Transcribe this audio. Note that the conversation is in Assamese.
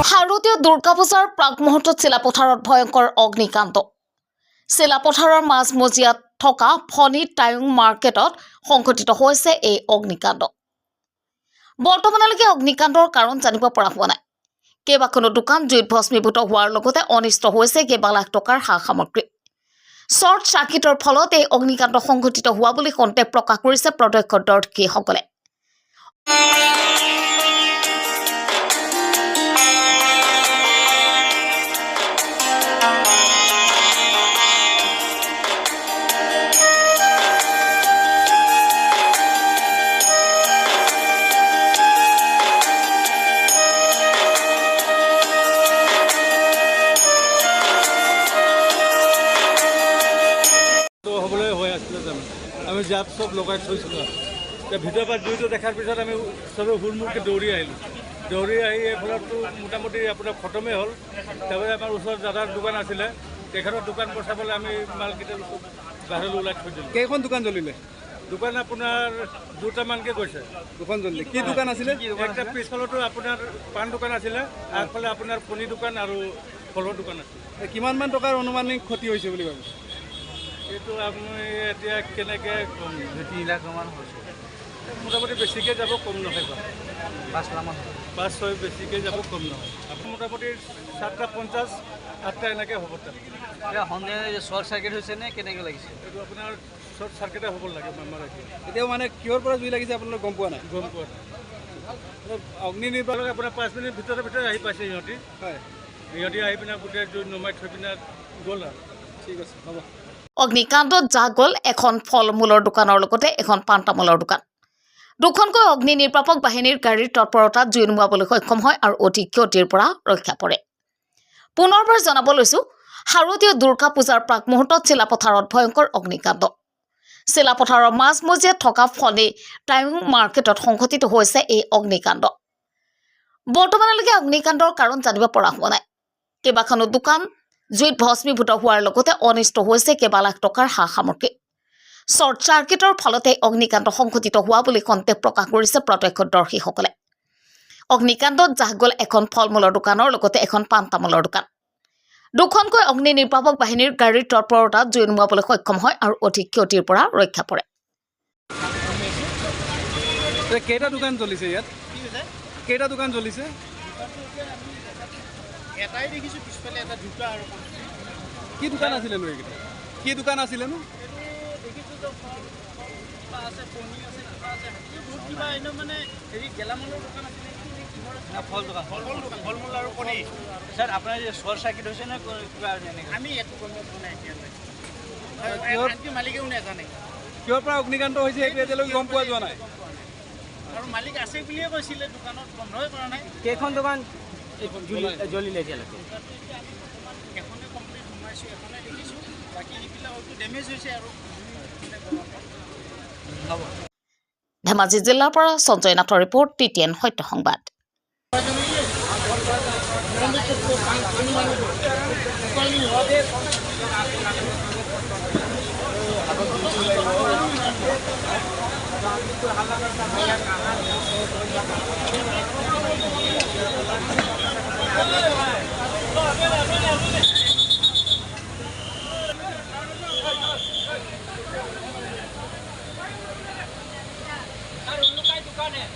শাৰদীয় দুৰ্গা পূজাৰ প্ৰাক মুহূৰ্তত চিলাপথাৰত ভয়ংকৰ অগ্নিকাণ্ড। চিলাপথাৰৰ মাজমজিয়াত থকা ফণী টাইং মাৰ্কেটত সংঘটিত হৈছে এই অগ্নিকাণ্ড। বৰ্তমানলৈকে অগ্নিকাণ্ডৰ কাৰণ জানিব পৰা হোৱা নাই। কেইবাখনো দোকান জুইত ভস্মীভূত হোৱাৰ লগতে অনিষ্ট হৈছে কেইবা লাখ টকাৰ সা সামগ্ৰী। শ্বৰ্ট চাৰ্কিটৰ ফলত এই অগ্নিকাণ্ড সংঘটিত হোৱা বুলি সন্দেহ প্ৰকাশ কৰিছে প্ৰত্যক্ষদৰ্শীসকলে। আমি জাপ চব লগাই থৈছিলোঁ। ভিতৰৰ পৰা জুইটো দেখাৰ পিছত আমি চবে হুৰমুৰকৈ দৌৰি আহিলোঁ। দৌৰি আহি এইফালতো মোটামুটি আপোনাৰ খতমেই হ'ল। তাৰপৰা আমাৰ ওচৰত দাদাৰ দোকান আছিলে, তেখেতৰ দোকান বচাবলৈ আমি মালকেইটা বাহিৰলৈ ওলাই থৈ দিলোঁ। কেইখন দোকান জ্বলিলে? দোকান আপোনাৰ দুটামানকৈ গৈছে। দুখন জ্বলিলে। কি দোকান আছিলে? একটা পিছফালতো আপোনাৰ পাণ দোকান আছিলে, আগফালে আপোনাৰ কণী দোকান আৰু ফলৰ দোকান আছিলে। কিমানমান টকাৰ অনুমানিক ক্ষতি হৈছে বুলি ভাবিছে? এইটো আপুনি এতিয়া কেনেকৈ কম? 3 লাখমান হৈছে। মোটামুটি বেছিকৈ যাব, কম নহয়। 5 লাখমান 5-6 বেছিকৈ যাব, কম নহয়। আপুনি মোটামুটি 7:50, 8টা এনেকৈ হ'ব। তাত এতিয়া সন্দেহ শ্বৰ্ট চাৰ্কিট হৈছে নে কেনেকৈ লাগিছে? এইটো আপোনাৰ শ্বৰ্ট চাৰ্কিটে হ'ব লাগে। এতিয়াও মানে কিহৰ পৰা জুই লাগিছে আপোনালোকে গম পোৱা নাই? গম পোৱা নাই। অগ্নি নিৰ্বাপক আপোনাৰ 5 মিনিট ভিতৰে আহি পাইছে সিহঁতি। হয়, সিহঁতি আহি পিনে গোটেই জুই নমাই থৈ পিনে গ'ল আৰু। ঠিক আছে, হ'ব। অগ্নিকাণ্ডত যা গ'ল এখন ফল মূলৰ দোকানৰ লগতে এখন পাণ তামোলৰ দোকান। দুখনকৈ অগ্নি নিৰ্বাপক বাহিনীৰ গাড়ীৰ তৎপৰতাত জুই নুমুৱাবলৈ সক্ষম হয় আৰু অধিক ক্ষতিৰ পৰা ৰক্ষা পৰে। পুনৰবাৰ জনাব লৈছো, শাৰদীয় দুৰ্গা পূজাৰ প্ৰাক মুহূৰ্তত চিলাপথাৰত ভয়ংকৰ অগ্নিকাণ্ড। চিলাপথাৰৰ মাজমজিয়াত থকা ফণী টাইং মাৰ্কেটত সংঘটিত হৈছে এই অগ্নিকাণ্ড। বৰ্তমানলৈকে অগ্নিকাণ্ডৰ কাৰণ জানিব পৰা হোৱা নাই। কেইবাখনো দোকান জুইত ভস্মীভূত হোৱাৰ লগতে অনিষ্ট হৈছে কেইবা লাখ টকাৰ সা সামগ্ৰী। শ্বৰ্ট চাৰ্কিটৰ ফলতে অগ্নিকাণ্ড সংঘটিত হোৱা বুলি সন্দেহ প্ৰকাশ কৰিছে প্ৰত্যক্ষদৰ্শীসকলে। অগ্নিকাণ্ডত জাহ গ'ল এখন ফল মূলৰ দোকানৰ লগতে এখন পাণ তামোলৰ দোকান। দুখনকৈ অগ্নি নিৰ্বাপক বাহিনীৰ গাড়ীৰ তৎপৰতাত জুই নুমুৱাবলৈ সক্ষম হয় আৰু অধিক ক্ষতিৰ পৰা ৰক্ষা পৰে। কেইটা দোকান জ্বলিছে ইয়াত? কেইটা দোকান জ্বলিছে? এটাই দেখিছোঁ, পিছফালে এটা দুটা আৰু কি দোকান আছিলেনো এইকেইটা? কি দোকান আছিলেনো? দেখিছোঁ তো আছে, পনী আছে, কিবা আছে, বহুত কিবা এনেও মানে হেৰি গেলামালৰ দোকান আছিলে, ফল দোকান, ফল মূল আৰু কণী। ছাৰ আপোনাৰ শ্বৰ্ট চাৰ্কিট হৈছে নে কিবা এনেকৈ? আমি একো গম নাই এতিয়ালৈ, আনকি মালিকেও নাজানে। কিহৰ পৰা অগ্নিকাণ্ড হৈছে সেইটো এতিয়ালৈকে গম পোৱা যোৱা নাই। আৰু মালিক আছে বুলিয়ে কৈছিলে, দোকানত বন্ধই কৰা নাই। কেইখন দোকান জ্বলিলে এতিয়ালৈকে? এখনে কমপ্লিট সোমাইছোঁ, এখনে দেখিছোঁ, বাকী সেইবিলাক হয়তো ডেমেজ হৈছে আৰু। ধেমাজি জিলাৰ পৰা সঞ্জয় নাথৰ ৰিপৰ্ট, TTN সত্য সংবাদ। दुकान है